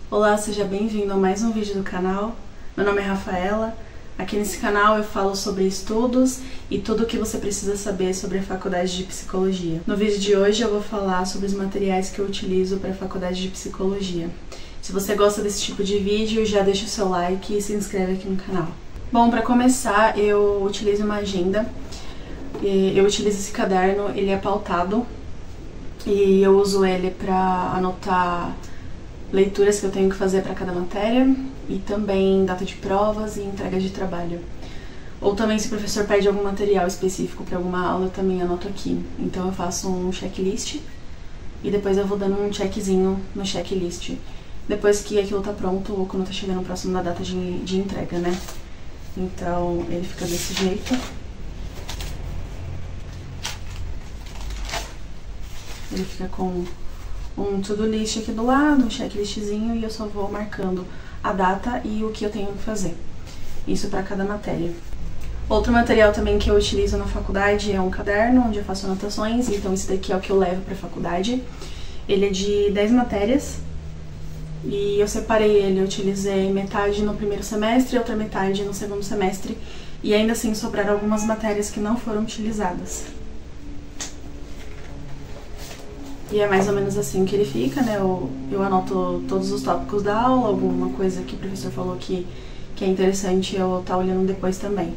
Olá, seja bem-vindo a mais um vídeo do canal. Meu nome é Rafaela. Aqui nesse canal eu falo sobre estudos e tudo o que você precisa saber sobre a faculdade de psicologia. No vídeo de hoje eu vou falar sobre os materiais que eu utilizo para a faculdade de psicologia. Se você gosta desse tipo de vídeo, já deixa o seu like e se inscreve aqui no canal. Bom, para começar, eu utilizo uma agenda. Eu utilizo esse caderno, ele é pautado e eu uso ele para anotar leituras que eu tenho que fazer para cada matéria e também data de provas e entrega de trabalho. Ou também se o professor pede algum material específico para alguma aula, eu também anoto aqui. Então eu faço um checklist e depois eu vou dando um checkzinho no checklist. Depois que aquilo tá pronto ou quando tá chegando próximo da data de entrega, né? Então ele fica desse jeito. Ele fica com um to-do list aqui do lado, um checklistzinho, e eu só vou marcando a data e o que eu tenho que fazer. Isso para cada matéria. Outro material também que eu utilizo na faculdade é um caderno onde eu faço anotações, então esse daqui é o que eu levo para a faculdade. Ele é de 10 matérias e eu separei ele, eu utilizei metade no primeiro semestre e outra metade no segundo semestre, e ainda assim sobraram algumas matérias que não foram utilizadas. E é mais ou menos assim que ele fica, né? Eu anoto todos os tópicos da aula, alguma coisa que o professor falou que é interessante eu estar olhando depois também.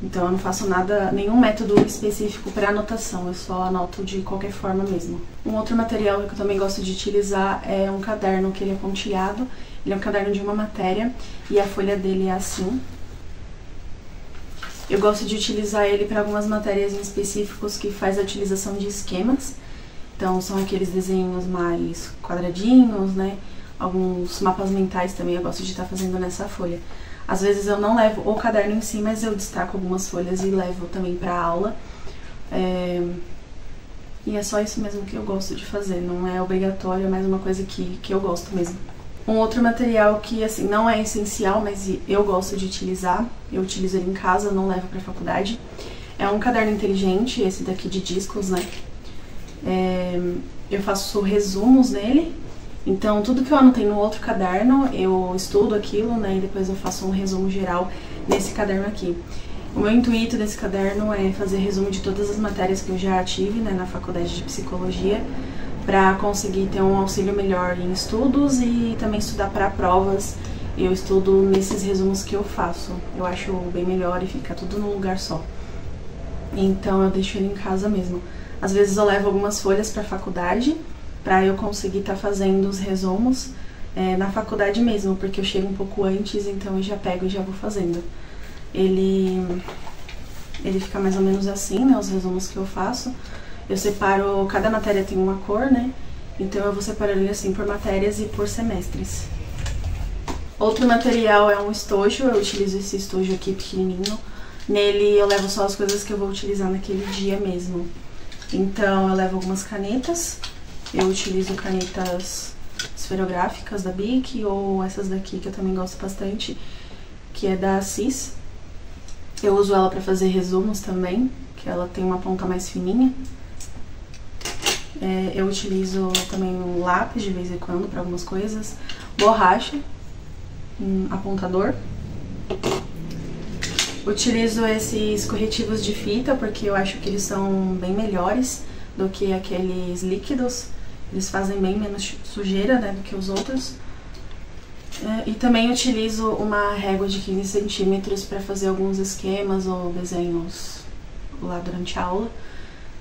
Então eu não faço nenhum método específico para anotação, eu só anoto de qualquer forma mesmo. Um outro material que eu também gosto de utilizar é um caderno que ele é pontilhado. Ele é um caderno de uma matéria e a folha dele é assim. Eu gosto de utilizar ele para algumas matérias em específicos que faz a utilização de esquemas. Então são aqueles desenhos mais quadradinhos, né? Alguns mapas mentais também eu gosto de estar fazendo nessa folha. Às vezes eu não levo o caderno em si, mas eu destaco algumas folhas e levo também para a aula. E é só isso mesmo que eu gosto de fazer, não é obrigatório, é mais uma coisa que eu gosto mesmo. Um outro material que assim não é essencial, mas eu gosto de utilizar, eu utilizo ele em casa, não levo para a faculdade, é um caderno inteligente, esse daqui de discos, né? Eu faço resumos nele, então tudo que eu anotei no outro caderno eu estudo aquilo, né, e depois eu faço um resumo geral nesse caderno aqui. O meu intuito desse caderno é fazer resumo de todas as matérias que eu já tive, né, na faculdade de psicologia, para conseguir ter um auxílio melhor em estudos e também estudar para provas. Eu estudo nesses resumos que eu faço, eu acho bem melhor e fica tudo num lugar só. Então eu deixo ele em casa mesmo. Às vezes eu levo algumas folhas para a faculdade, para eu conseguir estar fazendo os resumos na faculdade mesmo, porque eu chego um pouco antes, então eu já pego e já vou fazendo. Ele fica mais ou menos assim, né, os resumos que eu faço. Eu separo, cada matéria tem uma cor, né, então eu vou separando ele assim por matérias e por semestres. Outro material é um estojo, eu utilizo esse estojo aqui pequenininho. Nele eu levo só as coisas que eu vou utilizar naquele dia mesmo. Então eu levo algumas canetas, eu utilizo canetas esferográficas da Bic ou essas daqui que eu também gosto bastante, que é da Assis. Eu uso ela para fazer resumos também, que ela tem uma ponta mais fininha. Eu utilizo também um lápis de vez em quando para algumas coisas, borracha, um apontador. Utilizo esses corretivos de fita porque eu acho que eles são bem melhores do que aqueles líquidos. Eles fazem bem menos sujeira, né, do que os outros. E também utilizo uma régua de 15 centímetros para fazer alguns esquemas ou desenhos lá durante a aula.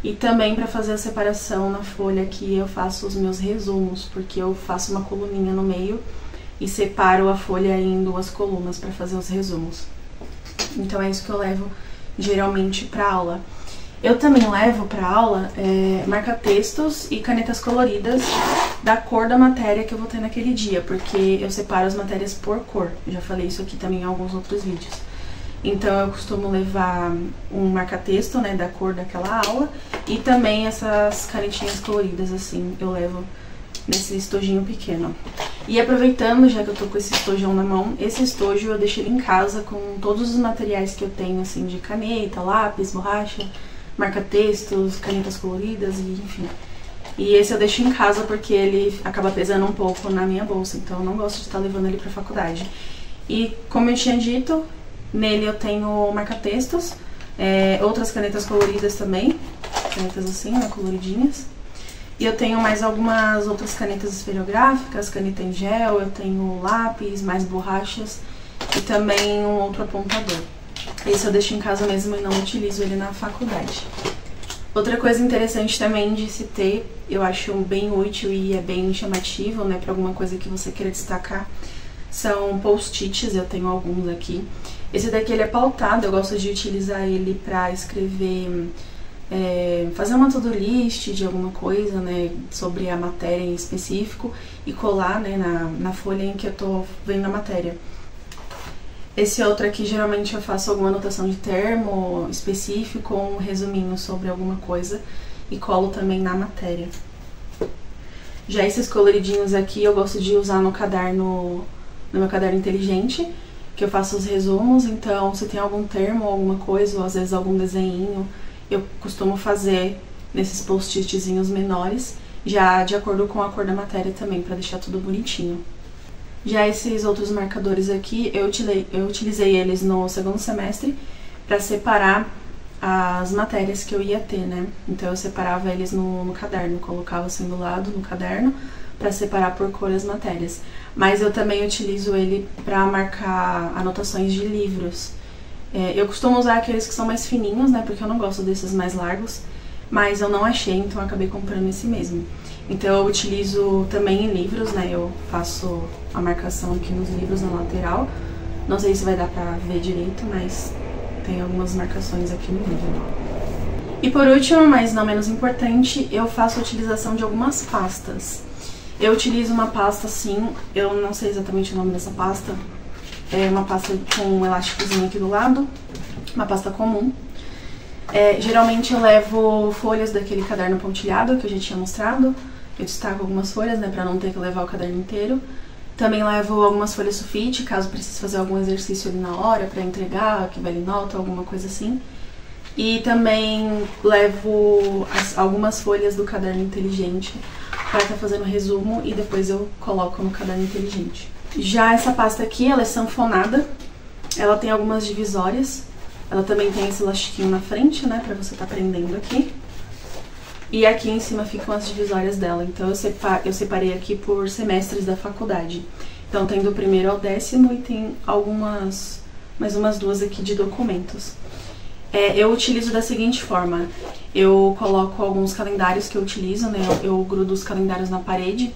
E também para fazer a separação na folha que eu faço os meus resumos, porque eu faço uma coluninha no meio e separo a folha em duas colunas para fazer os resumos. Então é isso que eu levo geralmente para aula. Eu também levo para aula marca-textos e canetas coloridas da cor da matéria que eu vou ter naquele dia, porque eu separo as matérias por cor. Eu já falei isso aqui também em alguns outros vídeos. Então eu costumo levar um marca-texto, né, da cor daquela aula, e também essas canetinhas coloridas assim, eu levo nesse estojinho pequeno. E aproveitando, já que eu tô com esse estojão na mão, esse estojo eu deixo ele em casa com todos os materiais que eu tenho, assim, de caneta, lápis, borracha, marca-textos, canetas coloridas e enfim. E esse eu deixo em casa porque ele acaba pesando um pouco na minha bolsa, então eu não gosto de estar levando ele pra faculdade. E como eu tinha dito, nele eu tenho marca-textos, outras canetas coloridas também, canetas assim, né, coloridinhas. E eu tenho mais algumas outras canetas esferográficas, caneta em gel, eu tenho lápis, mais borrachas e também um outro apontador. Esse eu deixo em casa mesmo e não utilizo ele na faculdade. Outra coisa interessante também de se ter, eu acho bem útil e é bem chamativo, né, para alguma coisa que você queira destacar, são post-its, eu tenho alguns aqui. Esse daqui ele é pautado, eu gosto de utilizar ele para escrever, fazer uma to-do list de alguma coisa, né, sobre a matéria em específico e colar, né, na folha em que eu tô vendo a matéria. Esse outro aqui, geralmente eu faço alguma anotação de termo específico ou um resuminho sobre alguma coisa e colo também na matéria. Já esses coloridinhos aqui eu gosto de usar no caderno, no meu caderno inteligente, que eu faço os resumos, então se tem algum termo, alguma coisa, ou às vezes algum desenhinho, eu costumo fazer nesses post-itzinhos menores, já de acordo com a cor da matéria também, para deixar tudo bonitinho. Já esses outros marcadores aqui, eu utilizei eles no segundo semestre para separar as matérias que eu ia ter, né? Então eu separava eles no caderno, colocava assim do lado no caderno para separar por cor as matérias. Mas eu também utilizo ele para marcar anotações de livros. Eu costumo usar aqueles que são mais fininhos, né? Porque eu não gosto desses mais largos, mas eu não achei, então eu acabei comprando esse mesmo. Então eu utilizo também em livros, né, eu faço a marcação aqui nos livros na lateral. Não sei se vai dar pra ver direito, mas tem algumas marcações aqui no livro. E por último, mas não menos importante, eu faço a utilização de algumas pastas. Eu utilizo uma pasta assim, eu não sei exatamente o nome dessa pasta, é uma pasta com um elásticozinho aqui do lado, uma pasta comum. Geralmente eu levo folhas daquele caderno pontilhado que eu já tinha mostrado. Eu destaco algumas folhas, né, pra não ter que levar o caderno inteiro. Também levo algumas folhas sulfite, caso precise fazer algum exercício ali na hora pra entregar, que vale nota, alguma coisa assim. E também levo algumas folhas do caderno inteligente pra estar fazendo resumo e depois eu coloco no caderno inteligente. Já essa pasta aqui, ela é sanfonada, ela tem algumas divisórias. Ela também tem esse elastiquinho na frente, né, pra você tá prendendo aqui. E aqui em cima ficam as divisórias dela. Então eu separei aqui por semestres da faculdade. Então tem do primeiro ao 10º e tem mais umas duas aqui de documentos. Eu utilizo da seguinte forma. Eu coloco alguns calendários que eu utilizo, né, eu grudo os calendários na parede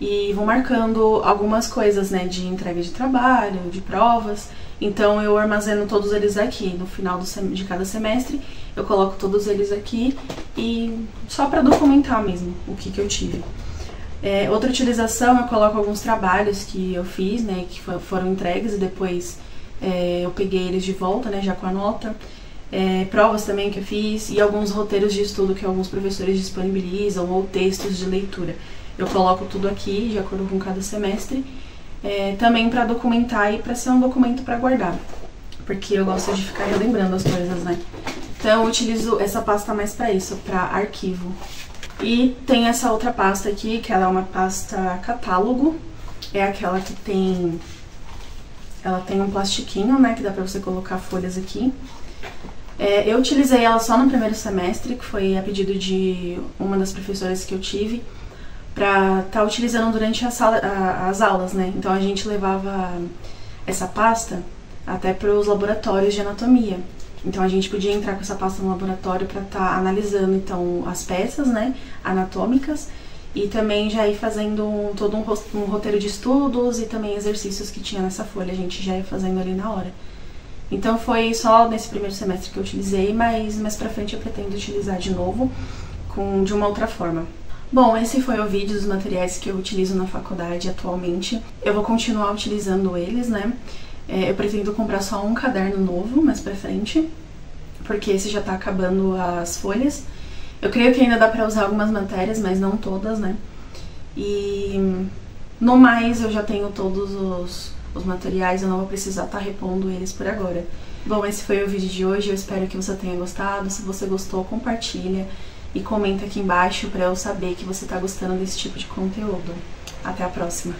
e vou marcando algumas coisas, né, de entrega de trabalho, de provas. Então eu armazeno todos eles aqui. No final de cada semestre eu coloco todos eles aqui e só para documentar mesmo o que eu tive. Outra utilização, eu coloco alguns trabalhos que eu fiz, né, que foram entregues e depois eu peguei eles de volta, né, já com a nota. Provas também que eu fiz e alguns roteiros de estudo que alguns professores disponibilizam ou textos de leitura. Eu coloco tudo aqui de acordo com cada semestre. Também para documentar e para ser um documento para guardar, porque eu gosto de ficar relembrando as coisas, né? Então eu utilizo essa pasta mais para isso, para arquivo. E tem essa outra pasta aqui, que ela é uma pasta catálogo, é aquela que ela tem um plastiquinho, né, que dá para você colocar folhas aqui. Eu utilizei ela só no primeiro semestre, que foi a pedido de uma das professoras que eu tive, pra estar utilizando durante as aulas, né? Então a gente levava essa pasta até para os laboratórios de anatomia. Então a gente podia entrar com essa pasta no laboratório para estar analisando então as peças, né, anatômicas e também já ir fazendo todo um roteiro de estudos e também exercícios que tinha nessa folha, a gente já ia fazendo ali na hora. Então foi só nesse primeiro semestre que eu utilizei, mas mais pra frente eu pretendo utilizar de novo de uma outra forma. Bom, esse foi o vídeo dos materiais que eu utilizo na faculdade atualmente. Eu vou continuar utilizando eles, né? Eu pretendo comprar só um caderno novo mais pra frente, porque esse já tá acabando as folhas. Eu creio que ainda dá pra usar algumas matérias, mas não todas, né? E no mais eu já tenho todos os materiais, eu não vou precisar estar repondo eles por agora. Bom, esse foi o vídeo de hoje, eu espero que você tenha gostado. Se você gostou, compartilha. e comenta aqui embaixo para eu saber que você está gostando desse tipo de conteúdo. Até a próxima!